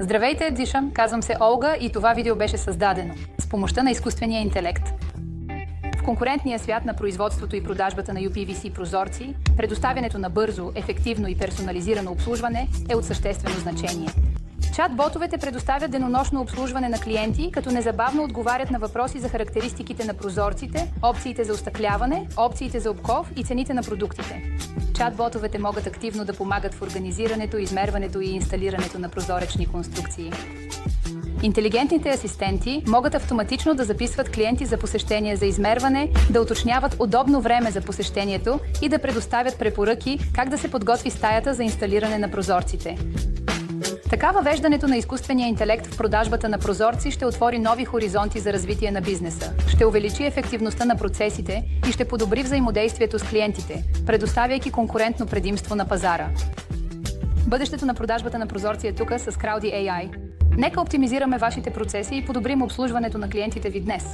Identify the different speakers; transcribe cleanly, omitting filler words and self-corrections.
Speaker 1: Здравейте, Дишам, казвам се Олга и това видео беше създадено с помощта на изкуствения интелект. В конкурентния свят на производството и продажбата на UPVC прозорци, предоставянето на бързо, ефективно и персонализирано обслужване е от съществено значение. Чат-ботовете предоставят денонощно обслужване на клиенти, като незабавно отговарят на въпроси за характеристиките на прозорците, опциите за остъкляване, опциите за обков и цените на продуктите. Чат-ботовете могат активно да помагат в организирането, измерването и инсталирането на прозоречни конструкции. Интелигентните асистенти могат автоматично да записват клиенти за посещение за измерване, да уточняват удобно време за посещението и да предоставят препоръки как да се подготви стаята за инсталиране на прозорците. Така въвеждането на изкуствения интелект в продажбата на прозорци ще отвори нови хоризонти за развитие на бизнеса, ще увеличи ефективността на процесите и ще подобри взаимодействието с клиентите, предоставяйки конкурентно предимство на пазара. Бъдещето на продажбата на прозорци е тук с Crowdy AI. Нека оптимизираме вашите процеси и подобрим обслужването на клиентите ви днес.